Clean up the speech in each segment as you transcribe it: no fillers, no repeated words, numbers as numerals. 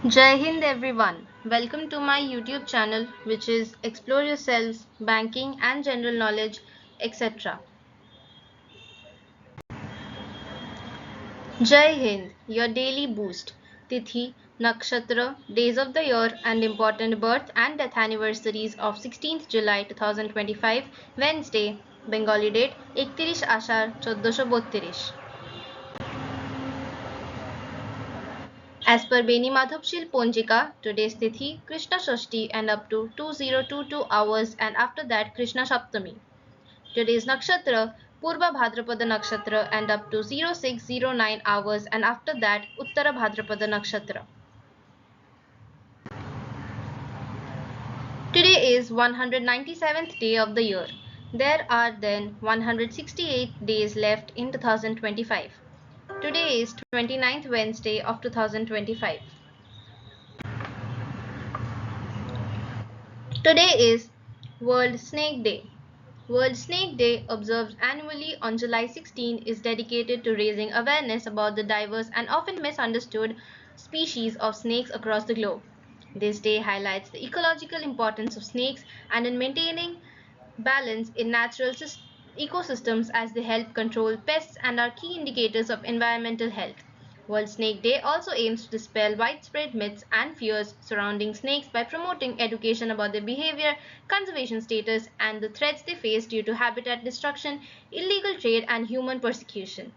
Jai Hind everyone. Welcome to my YouTube channel which is Explore Yourselves, Banking and General Knowledge, etc. Jai Hind, your daily boost. Tithi, Nakshatra, days of the year and important birth and death anniversaries of 16th July 2025, Wednesday, Bengali date 31 Aashar 1432. As per Benimadhab Shil Panjika, today's Tithi, Krishna Shashthi and up to 2022 hours and after that Krishna Saptami. Today's Nakshatra, Purva Bhadrapada Nakshatra and up to 0609 hours and after that Uttara Bhadrapada Nakshatra. Today is 197th day of the year. There are then 168 days left in 2025. Today is 29th Wednesday of 2025. Today is World Snake Day. World Snake Day, observed annually on July 16, is dedicated to raising awareness about the diverse and often misunderstood species of snakes across the globe. This day highlights the ecological importance of snakes and in maintaining balance in natural ecosystems as they help control pests and are key indicators of environmental health. World Snake Day also aims to dispel widespread myths and fears surrounding snakes by promoting education about their behavior, conservation status, and the threats they face due to habitat destruction, illegal trade, and human persecution.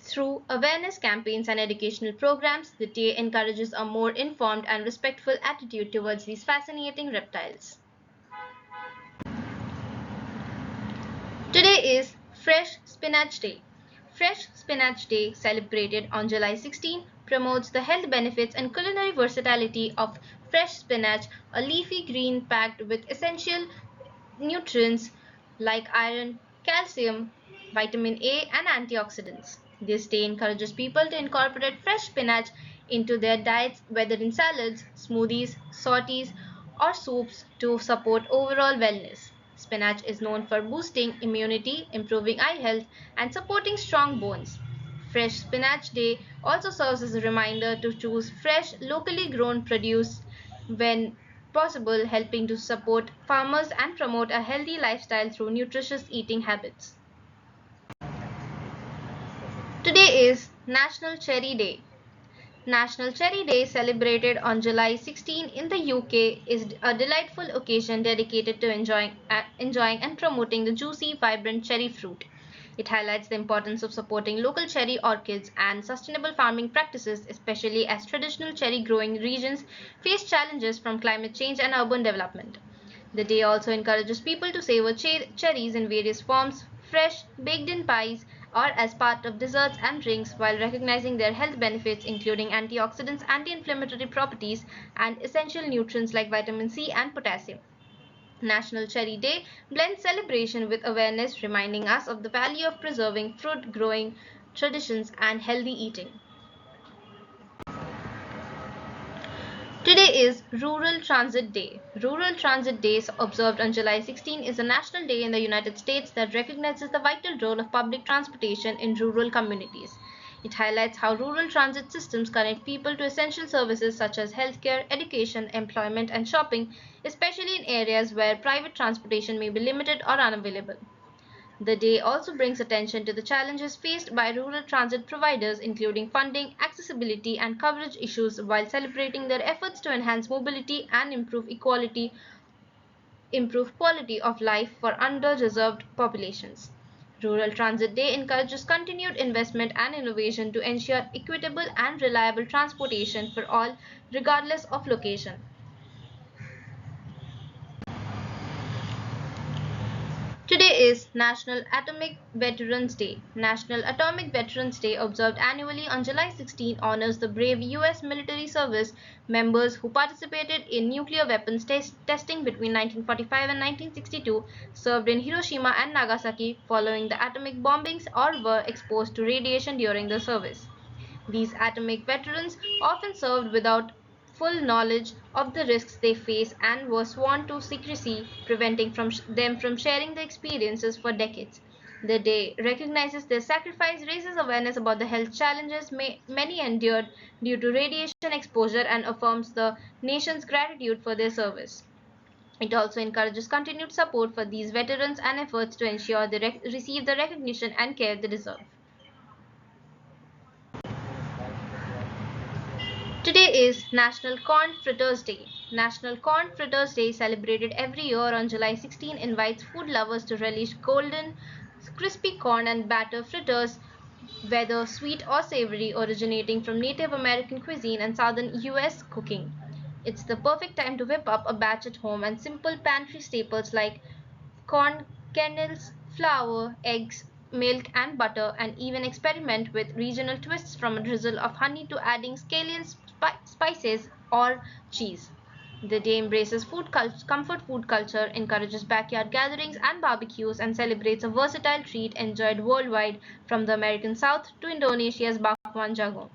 Through awareness campaigns and educational programs, the day encourages a more informed and respectful attitude towards these fascinating reptiles. Today is Fresh Spinach Day. Fresh Spinach Day, celebrated on July 16, promotes the health benefits and culinary versatility of fresh spinach, a leafy green packed with essential nutrients like iron, calcium, vitamin A, and antioxidants. This day encourages people to incorporate fresh spinach into their diets, whether in salads, smoothies, sautés, or soups, to support overall wellness. Spinach is known for boosting immunity, improving eye health, and supporting strong bones. Fresh Spinach Day also serves as a reminder to choose fresh, locally grown produce when possible, helping to support farmers and promote a healthy lifestyle through nutritious eating habits. Today is National Cherry Day. National Cherry Day, celebrated on July 16 in the UK, is a delightful occasion dedicated to enjoying and promoting the juicy, vibrant cherry fruit. It highlights the importance of supporting local cherry orchards and sustainable farming practices, especially as traditional cherry growing regions face challenges from climate change and urban development. The day also encourages people to savor cherries in various forms, fresh, baked in pies, or as part of desserts and drinks, while recognizing their health benefits including antioxidants, anti-inflammatory properties, and essential nutrients like vitamin C and potassium. National Cherry Day blends celebration with awareness, reminding us of the value of preserving fruit growing traditions and healthy eating. Today is Rural Transit Day. Rural Transit Day, observed on July 16, is a national day in the United States that recognizes the vital role of public transportation in rural communities. It highlights how rural transit systems connect people to essential services such as healthcare, education, employment, and shopping, especially in areas where private transportation may be limited or unavailable. The day also brings attention to the challenges faced by rural transit providers, including funding, accessibility, and coverage issues, while celebrating their efforts to enhance mobility and improve quality of life for under-reserved populations. Rural Transit Day encourages continued investment and innovation to ensure equitable and reliable transportation for all, regardless of location. Today is National Atomic Veterans Day. National Atomic Veterans Day, observed annually on July 16, honors the brave U.S. military service members who participated in nuclear weapons testing between 1945 and 1962, served in Hiroshima and Nagasaki following the atomic bombings, or were exposed to radiation during the service. These atomic veterans often served without full knowledge of the risks they face and were sworn to secrecy, preventing them from sharing their experiences for decades. The day recognizes their sacrifice, raises awareness about the health challenges many endured due to radiation exposure, and affirms the nation's gratitude for their service. It also encourages continued support for these veterans and efforts to ensure they receive the recognition and care they deserve. Today is National Corn Fritters Day. National Corn Fritters Day, celebrated every year on July 16, invites food lovers to relish golden, crispy corn and batter fritters, whether sweet or savory, originating from Native American cuisine and southern US cooking. It's the perfect time to whip up a batch at home, and simple pantry staples like corn kernels, flour, eggs, milk, and butter, and even experiment with regional twists from a drizzle of honey to adding scallion spices or cheese. The day embraces comfort food culture, encourages backyard gatherings and barbecues, and celebrates a versatile treat enjoyed worldwide, from the American South to Indonesia's bakwan jagung.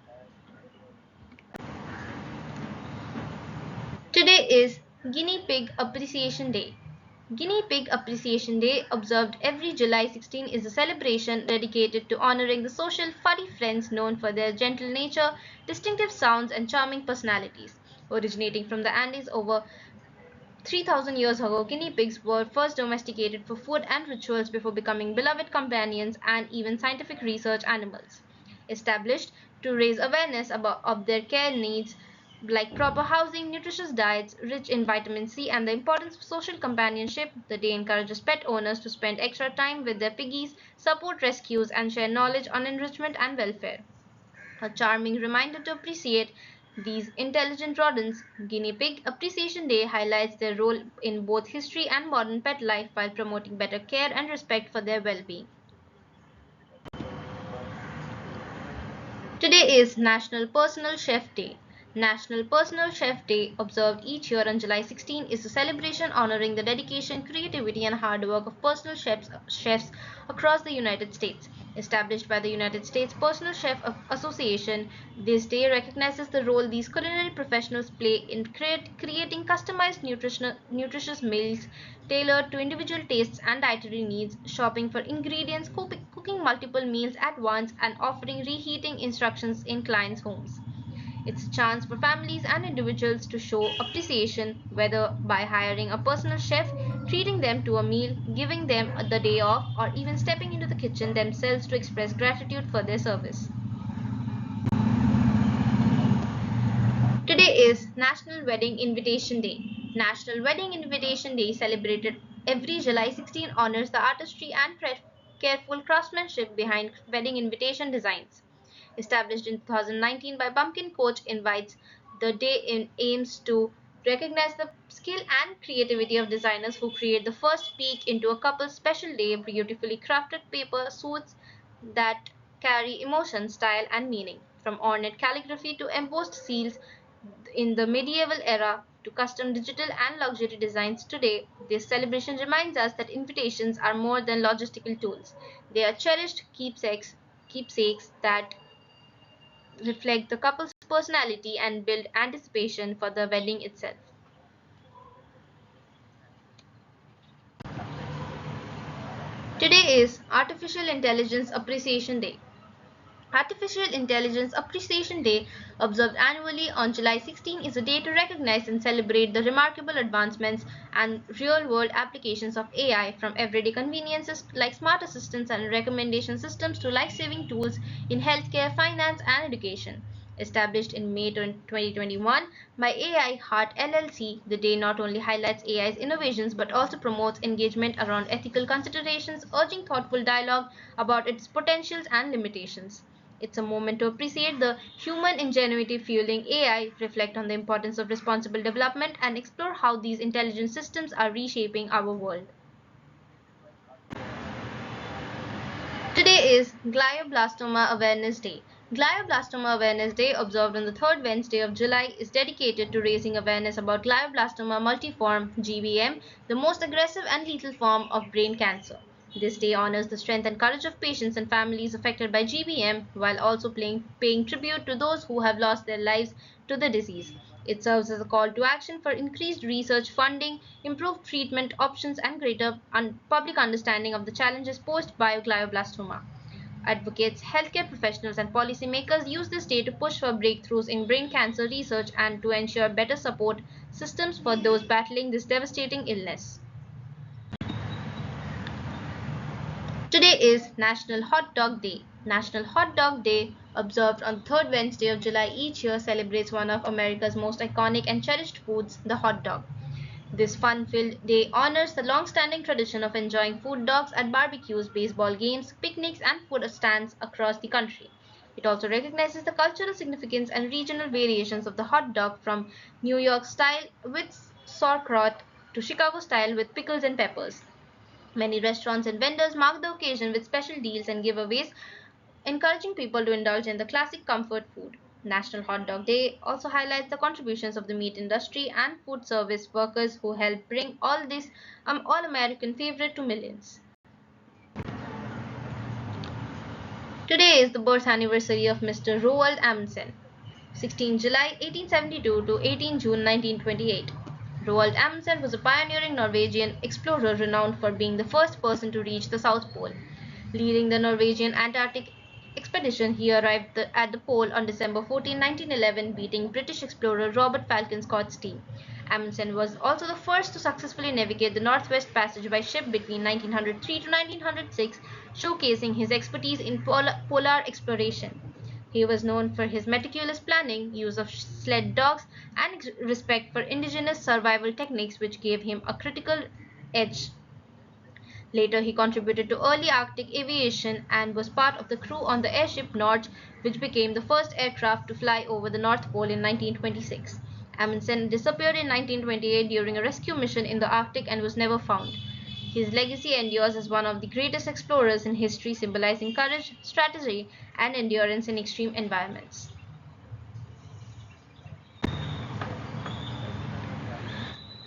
Today is Guinea Pig Appreciation Day. Guinea Pig Appreciation Day, observed every July 16, is a celebration dedicated to honoring the social furry friends known for their gentle nature, distinctive sounds, and charming personalities. Originating from the Andes over 3,000 years ago, guinea pigs were first domesticated for food and rituals before becoming beloved companions and even scientific research animals. Established to raise awareness of their care needs like proper housing, nutritious diets rich in vitamin C, and the importance of social companionship, the day encourages pet owners to spend extra time with their piggies, support rescues, and share knowledge on enrichment and welfare. A charming reminder to appreciate these intelligent rodents, Guinea Pig Appreciation Day highlights their role in both history and modern pet life while promoting better care and respect for their well being. Today is National Personal Chef Day. National Personal Chef Day, observed each year on July 16, is a celebration honoring the dedication, creativity, and hard work of personal chefs across the United States. Established by the United States Personal Chef Association, this day recognizes the role these culinary professionals play in creating customized nutritious meals tailored to individual tastes and dietary needs, shopping for ingredients, cooking multiple meals at once, and offering reheating instructions in clients' homes. It's a chance for families and individuals to show appreciation, whether by hiring a personal chef, treating them to a meal, giving them the day off, or even stepping into the kitchen themselves to express gratitude for their service. Today is National Wedding Invitation Day. National Wedding Invitation Day, celebrated every July 16, honors the artistry and careful craftsmanship behind wedding invitation designs. Established in 2019 by Bumpkin Coach, invites the day aims to recognize the skill and creativity of designers who create the first peek into a couple's special day, beautifully crafted paper suits that carry emotion, style, and meaning. From ornate calligraphy to embossed seals in the medieval era to custom digital and luxury designs today, this celebration reminds us that invitations are more than logistical tools. They are cherished keepsakes that reflect the couple's personality and build anticipation for the wedding itself. Today is Artificial Intelligence Appreciation Day. Artificial Intelligence Appreciation Day, observed annually on July 16, is a day to recognize and celebrate the remarkable advancements and real world applications of AI, from everyday conveniences like smart assistants and recommendation systems to life saving tools in healthcare, finance, and education. Established in May 2021 by AI Heart LLC, the day not only highlights AI's innovations but also promotes engagement around ethical considerations, urging thoughtful dialogue about its potentials and limitations. It's a moment to appreciate the human ingenuity fueling AI, reflect on the importance of responsible development, and explore how these intelligent systems are reshaping our world. Today is Glioblastoma Awareness Day. Glioblastoma Awareness Day, observed on the third Wednesday of July, is dedicated to raising awareness about glioblastoma multiforme (GBM), the most aggressive and lethal form of brain cancer. This day honors the strength and courage of patients and families affected by GBM while also paying tribute to those who have lost their lives to the disease. It serves as a call to action for increased research funding, improved treatment options, and greater public understanding of the challenges posed by glioblastoma. Advocates, healthcare professionals, and policymakers use this day to push for breakthroughs in brain cancer research and to ensure better support systems for those battling this devastating illness. Today is National Hot Dog Day. National Hot Dog Day, observed on the third Wednesday of July each year, celebrates one of America's most iconic and cherished foods, the hot dog. This fun-filled day honors the long-standing tradition of enjoying food dogs at barbecues, baseball games, picnics, and food stands across the country. It also recognizes the cultural significance and regional variations of the hot dog, from New York style with sauerkraut to Chicago style with pickles and peppers. Many restaurants and vendors mark the occasion with special deals and giveaways, encouraging people to indulge in the classic comfort food. National Hot Dog Day also highlights the contributions of the meat industry and food service workers who help bring all this all-American favorite to millions. Today is the birth anniversary of Mr. Roald Amundsen, 16 July 1872 to 18 June 1928. Roald Amundsen was a pioneering Norwegian explorer renowned for being the first person to reach the South Pole. Leading the Norwegian Antarctic expedition, he arrived at the pole on December 14, 1911, beating British explorer Robert Falcon Scott's team. Amundsen was also the first to successfully navigate the Northwest Passage by ship between 1903 to 1906, showcasing his expertise in polar exploration. He was known for his meticulous planning, use of sled dogs, and respect for indigenous survival techniques, which gave him a critical edge. Later, he contributed to early Arctic aviation and was part of the crew on the airship Norge, which became the first aircraft to fly over the North Pole in 1926. Amundsen disappeared in 1928 during a rescue mission in the Arctic and was never found. His legacy endures as one of the greatest explorers in history, symbolizing courage, strategy, and endurance in extreme environments.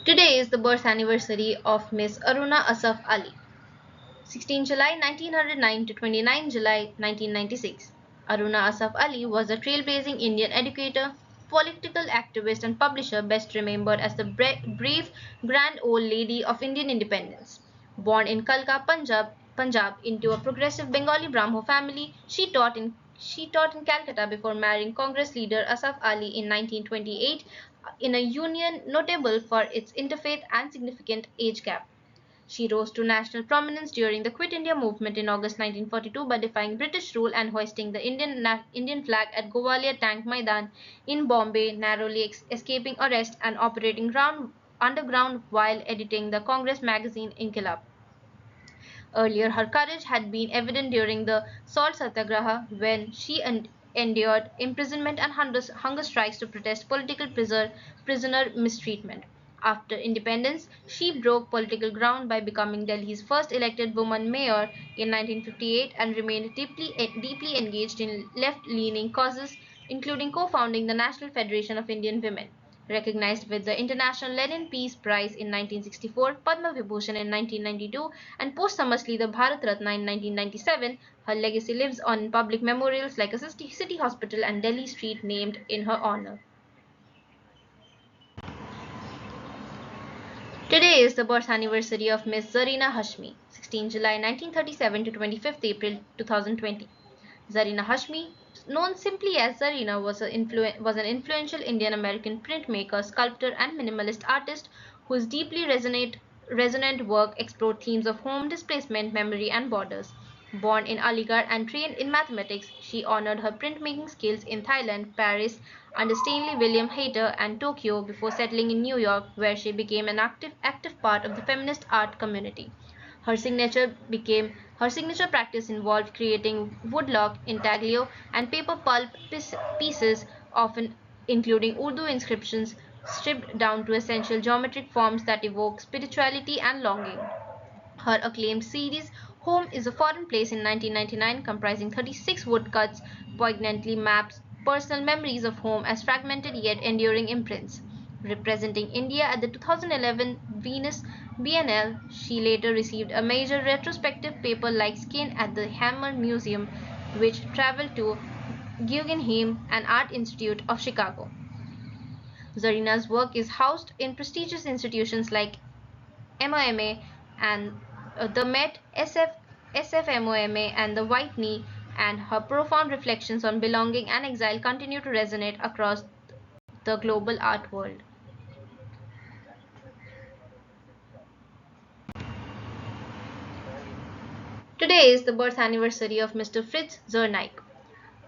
Today is the birth anniversary of Miss Aruna Asaf Ali, 16 July 1909 to 29 July 1996. Aruna Asaf Ali was a trailblazing Indian educator, political activist, and publisher, best remembered as the brave grand old lady of Indian independence. Born in Kalka, Punjab, into a progressive Bengali Brahmo family, she taught in Calcutta before marrying Congress leader Asaf Ali in 1928, in a union notable for its interfaith and significant age gap. She rose to national prominence during the Quit India movement in August 1942 by defying British rule and hoisting the Indian flag at Gwalior Tank Maidan in Bombay, narrowly escaping arrest and operating underground while editing the Congress magazine Inkilab. Earlier, her courage had been evident during the Salt Satyagraha, when she endured imprisonment and hunger strikes to protest political prisoner mistreatment. After independence, she broke political ground by becoming Delhi's first elected woman mayor in 1958 and remained deeply engaged in left-leaning causes, including co-founding the National Federation of Indian Women. Recognized with the International Lenin Peace Prize in 1964, Padma Vibhushan in 1992, and posthumously the Bharat Ratna in 1997, her legacy lives on in public memorials like a city hospital and Delhi street named in her honor. Today is the birth anniversary of Miss Zarina Hashmi, 16 July 1937 to 25th April 2020. Zarina Hashmi, known simply as Zarina, was an influential Indian-American printmaker, sculptor, and minimalist artist whose deeply resonant work explored themes of home, displacement, memory, and borders. Born in Aligarh and trained in mathematics, she honored her printmaking skills in Thailand, Paris, under Stanley William Hayter, and Tokyo before settling in New York, where she became an active part of the feminist art community. Her signature practice involved creating woodlock, intaglio, and paper pulp pieces, often including Urdu inscriptions, stripped down to essential geometric forms that evoke spirituality and longing. Her acclaimed series Home is a Foreign Place in 1999, comprising 36 woodcuts, poignantly maps personal memories of home as fragmented yet enduring imprints. Representing India at the 2011 Venus Biennale, she later received a major retrospective paper-like skin at the Hammer Museum, which traveled to Guggenheim and Art Institute of Chicago. Zarina's work is housed in prestigious institutions like MOMA and the Met, SFMOMA, and the Whitney, and her profound reflections on belonging and exile continue to resonate across the global art world. Today is the birth anniversary of Mr. Fritz Zernick,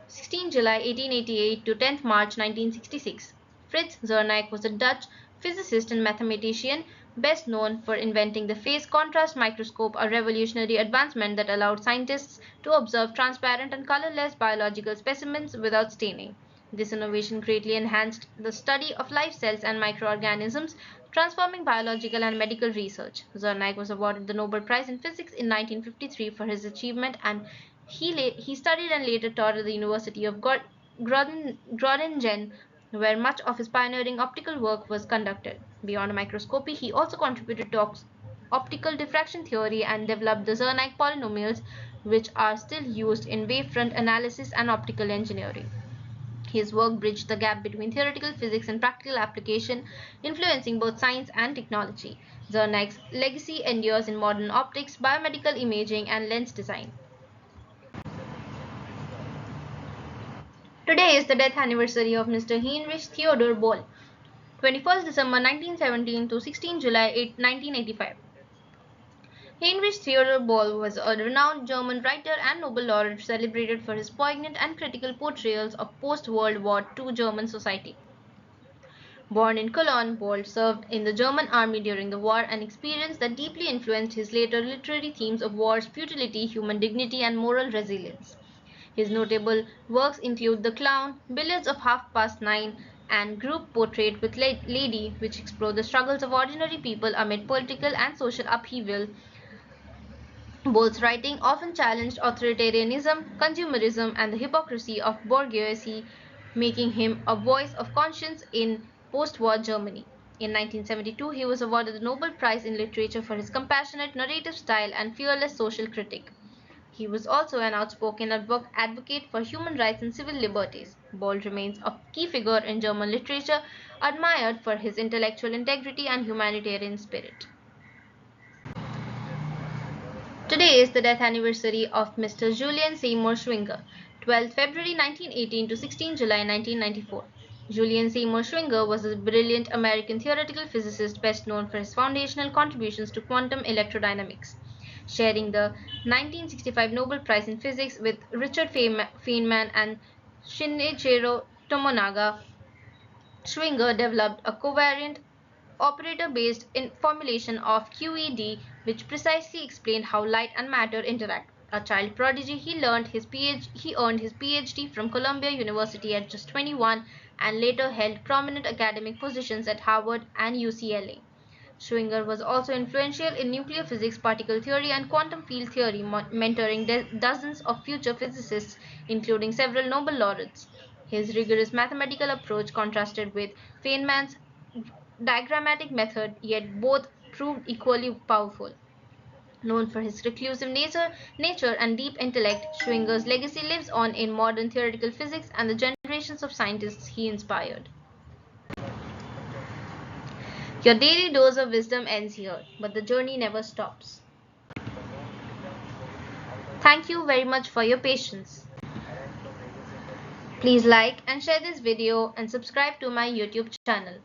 16 July 1888 to 10 March 1966. Fritz Zernick was a Dutch physicist and mathematician, best known for inventing the phase contrast microscope, a revolutionary advancement that allowed scientists to observe transparent and colorless biological specimens without staining. This innovation greatly enhanced the study of live cells and microorganisms, transforming biological and medical research. Zernick was awarded the Nobel Prize in Physics in 1953 for his achievement, and he studied and later taught at the University of Groningen, where much of his pioneering optical work was conducted. Beyond microscopy, he also contributed to optical diffraction theory and developed the Zernick polynomials, which are still used in wavefront analysis and optical engineering. His work bridged the gap between theoretical physics and practical application, influencing both science and technology. Zernick's legacy endures in modern optics, biomedical imaging, and lens design. Today is the death anniversary of Mr. Heinrich Theodor Boll, 21st December 1917 to 16 July 1985. Heinrich Theodor Boll was a renowned German writer and Nobel laureate celebrated for his poignant and critical portrayals of post-World War II German society. Born in Cologne, Boll served in the German army during the war, an experience that deeply influenced his later literary themes of war's futility, human dignity, and moral resilience. His notable works include The Clown, Billiards of Half Past Nine, and Group Portrait with Lady, which explore the struggles of ordinary people amid political and social upheaval. Boll's writing often challenged authoritarianism, consumerism, and the hypocrisy of bourgeoisie, making him a voice of conscience in post-war Germany. In 1972, he was awarded the Nobel Prize in Literature for his compassionate narrative style and fearless social critique. He was also an outspoken advocate for human rights and civil liberties. Boll remains a key figure in German literature, admired for his intellectual integrity and humanitarian spirit. Today is the death anniversary of Mr. Julian Seymour Schwinger, 12 February 1918 to 16 July 1994. Julian Seymour Schwinger was a brilliant American theoretical physicist best known for his foundational contributions to quantum electrodynamics. Sharing the 1965 Nobel Prize in Physics with Richard Feynman and Shinichiro Tomonaga, Schwinger developed a covariant operator-based formulation of QED which precisely explained how light and matter interact. A child prodigy, he earned his PhD from Columbia University at just 21 and later held prominent academic positions at Harvard and UCLA. Schwinger was also influential in nuclear physics, particle theory, and quantum field theory, mentoring dozens of future physicists, including several Nobel laureates. His rigorous mathematical approach contrasted with Feynman's diagrammatic method, yet both proved equally powerful. Known for his reclusive nature and deep intellect, Schwinger's legacy lives on in modern theoretical physics and the generations of scientists he inspired. Your daily dose of wisdom ends here, but the journey never stops. Thank you very much for your patience. Please like and share this video and subscribe to my YouTube channel.